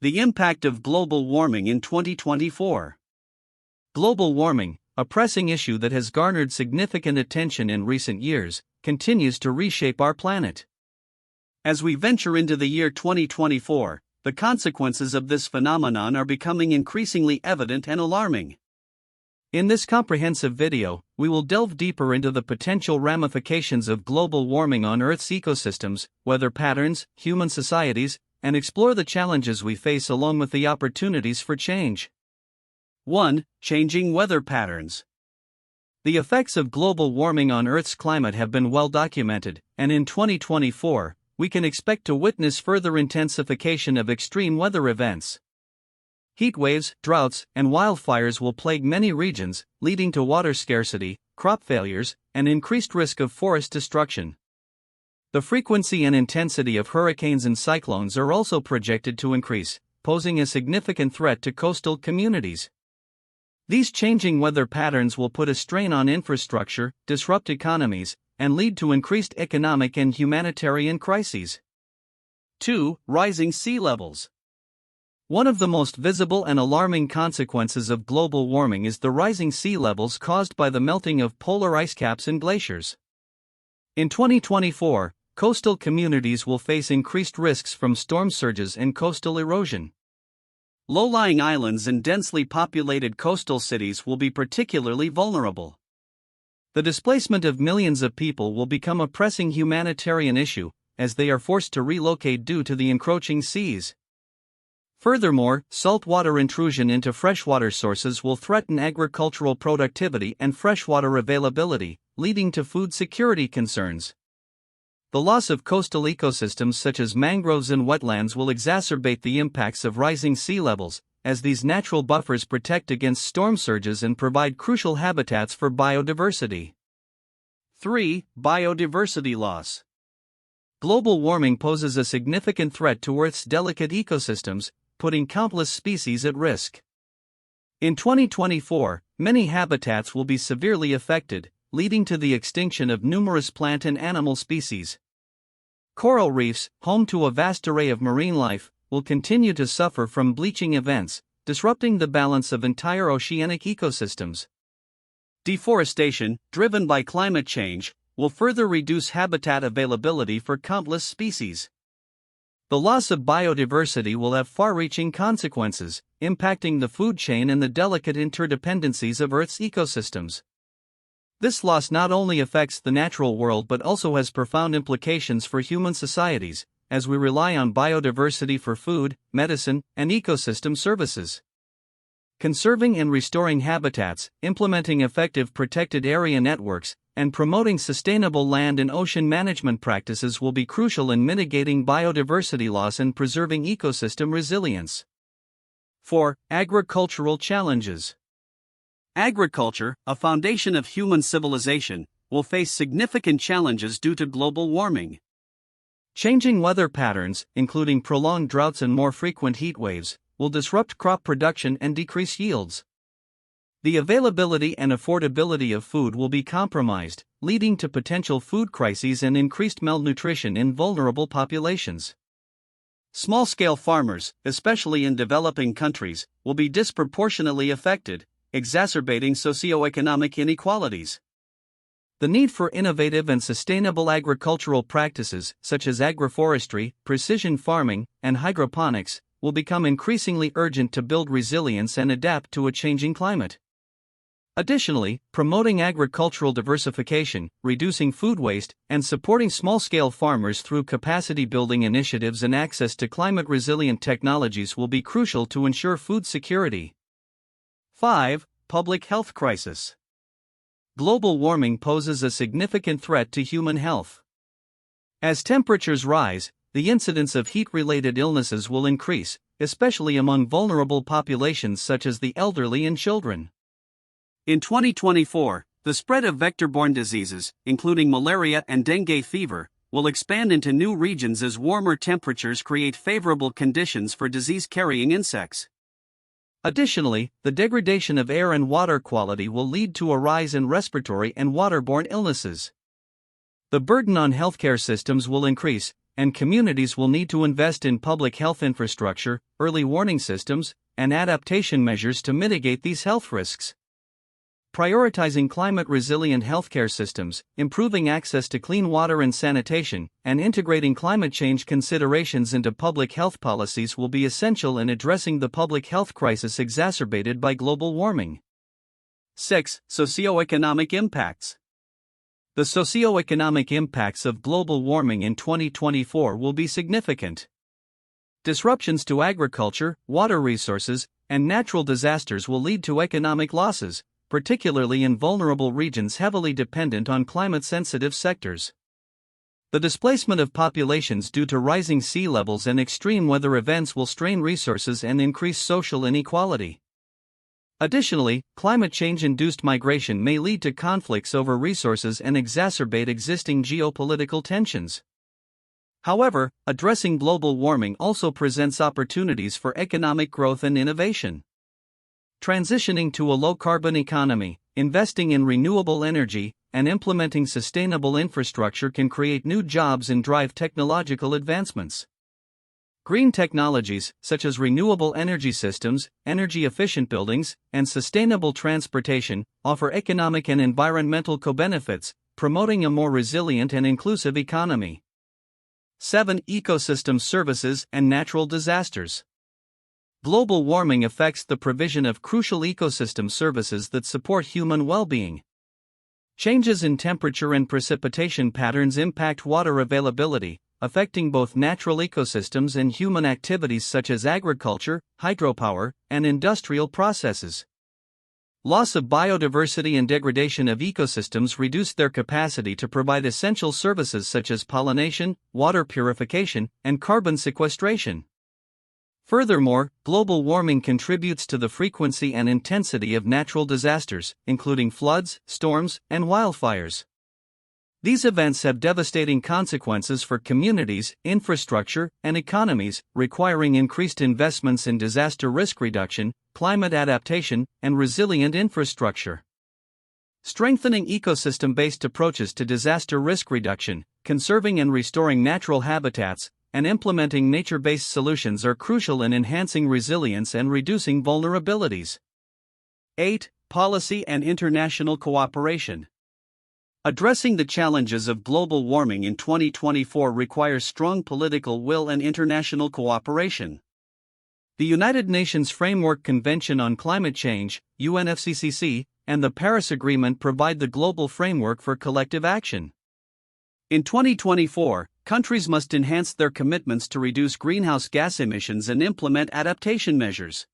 The impact of global warming in 2024. Global warming, a pressing issue that has garnered significant attention in recent years, continues to reshape our planet. As we venture into the year 2024, the consequences of this phenomenon are becoming increasingly evident and alarming. In this comprehensive video, we will delve deeper into the potential ramifications of global warming on Earth's ecosystems, weather patterns, human societies, and explore the challenges we face along with the opportunities for change. 1. Changing weather patterns. The effects of global warming on Earth's climate have been well documented, and in 2024, we can expect to witness further intensification of extreme weather events. Heat waves, droughts, and wildfires will plague many regions, leading to water scarcity, crop failures, and increased risk of forest destruction. The frequency and intensity of hurricanes and cyclones are also projected to increase, posing a significant threat to coastal communities. These changing weather patterns will put a strain on infrastructure, disrupt economies, and lead to increased economic and humanitarian crises. 2. Rising sea levels. One of the most visible and alarming consequences of global warming is the rising sea levels caused by the melting of polar ice caps and glaciers. In 2024, coastal communities will face increased risks from storm surges and coastal erosion. Low-lying islands and densely populated coastal cities will be particularly vulnerable. The displacement of millions of people will become a pressing humanitarian issue, as they are forced to relocate due to the encroaching seas. Furthermore, saltwater intrusion into freshwater sources will threaten agricultural productivity and freshwater availability, leading to food security concerns. The loss of coastal ecosystems such as mangroves and wetlands will exacerbate the impacts of rising sea levels, as these natural buffers protect against storm surges and provide crucial habitats for biodiversity. 3. Biodiversity loss. Global warming poses a significant threat to Earth's delicate ecosystems, putting countless species at risk. In 2024, many habitats will be severely affected, leading to the extinction of numerous plant and animal species. Coral reefs, home to a vast array of marine life, will continue to suffer from bleaching events, disrupting the balance of entire oceanic ecosystems. Deforestation, driven by climate change, will further reduce habitat availability for countless species. The loss of biodiversity will have far-reaching consequences, impacting the food chain and the delicate interdependencies of Earth's ecosystems. This loss not only affects the natural world but also has profound implications for human societies, as we rely on biodiversity for food, medicine, and ecosystem services. Conserving and restoring habitats, implementing effective protected area networks, and promoting sustainable land and ocean management practices will be crucial in mitigating biodiversity loss and preserving ecosystem resilience. 4. Agricultural challenges. Agriculture, a foundation of human civilization, will face significant challenges due to global warming. Changing weather patterns, including prolonged droughts and more frequent heat waves, will disrupt crop production and decrease yields. The availability and affordability of food will be compromised, leading to potential food crises and increased malnutrition in vulnerable populations. Small-scale farmers, especially in developing countries, will be disproportionately affected, exacerbating socioeconomic inequalities. The need for innovative and sustainable agricultural practices, such as agroforestry, precision farming, and hydroponics, will become increasingly urgent to build resilience and adapt to a changing climate. Additionally, promoting agricultural diversification, reducing food waste, and supporting small-scale farmers through capacity-building initiatives and access to climate-resilient technologies will be crucial to ensure food security. 5. Public health crisis. Global warming poses a significant threat to human health. As temperatures rise, the incidence of heat-related illnesses will increase, especially among vulnerable populations such as the elderly and children. In 2024, the spread of vector-borne diseases, including malaria and dengue fever, will expand into new regions as warmer temperatures create favorable conditions for disease-carrying insects. Additionally, the degradation of air and water quality will lead to a rise in respiratory and waterborne illnesses. The burden on healthcare systems will increase, and communities will need to invest in public health infrastructure, early warning systems, and adaptation measures to mitigate these health risks. Prioritizing climate-resilient healthcare systems, improving access to clean water and sanitation, and integrating climate change considerations into public health policies will be essential in addressing the public health crisis exacerbated by global warming. 6. Socioeconomic impacts. The socioeconomic impacts of global warming in 2024 will be significant. Disruptions to agriculture, water resources, and natural disasters will lead to economic losses, particularly in vulnerable regions heavily dependent on climate-sensitive sectors. The displacement of populations due to rising sea levels and extreme weather events will strain resources and increase social inequality. Additionally, climate change-induced migration may lead to conflicts over resources and exacerbate existing geopolitical tensions. However, addressing global warming also presents opportunities for economic growth and innovation. Transitioning to a low-carbon economy, investing in renewable energy, and implementing sustainable infrastructure can create new jobs and drive technological advancements. Green technologies, such as renewable energy systems, energy-efficient buildings, and sustainable transportation, offer economic and environmental co-benefits, promoting a more resilient and inclusive economy. 7. Ecosystem services and natural disasters. Global warming affects the provision of crucial ecosystem services that support human well-being. Changes in temperature and precipitation patterns impact water availability, affecting both natural ecosystems and human activities such as agriculture, hydropower, and industrial processes. Loss of biodiversity and degradation of ecosystems reduce their capacity to provide essential services such as pollination, water purification, and carbon sequestration. Furthermore, global warming contributes to the frequency and intensity of natural disasters, including floods, storms, and wildfires. These events have devastating consequences for communities, infrastructure, and economies, requiring increased investments in disaster risk reduction, climate adaptation, and resilient infrastructure. Strengthening ecosystem-based approaches to disaster risk reduction, conserving and restoring natural habitats, and implementing nature-based solutions are crucial in enhancing resilience and reducing vulnerabilities. 8. Policy and international cooperation. Addressing the challenges of global warming in 2024 requires strong political will and international cooperation. The United Nations Framework Convention on Climate Change, UNFCCC, and the Paris Agreement provide the global framework for collective action. In 2024, countries must enhance their commitments to reduce greenhouse gas emissions and implement adaptation measures.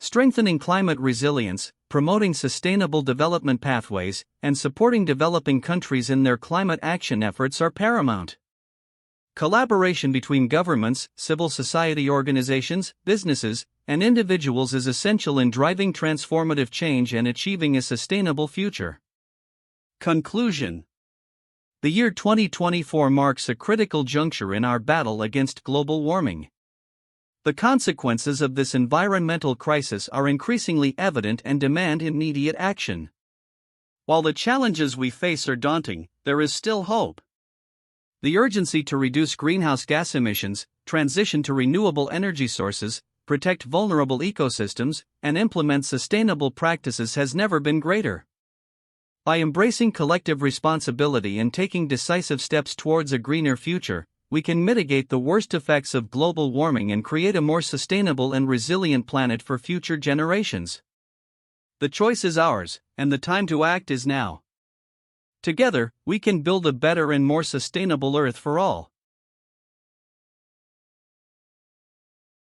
Strengthening climate resilience, promoting sustainable development pathways, and supporting developing countries in their climate action efforts are paramount. Collaboration between governments, civil society organizations, businesses, and individuals is essential in driving transformative change and achieving a sustainable future. Conclusion. The year 2024 marks a critical juncture in our battle against global warming. The consequences of this environmental crisis are increasingly evident and demand immediate action. While the challenges we face are daunting, there is still hope. The urgency to reduce greenhouse gas emissions, transition to renewable energy sources, protect vulnerable ecosystems, and implement sustainable practices has never been greater. By embracing collective responsibility and taking decisive steps towards a greener future, we can mitigate the worst effects of global warming and create a more sustainable and resilient planet for future generations. The choice is ours, and the time to act is now. Together, we can build a better and more sustainable Earth for all.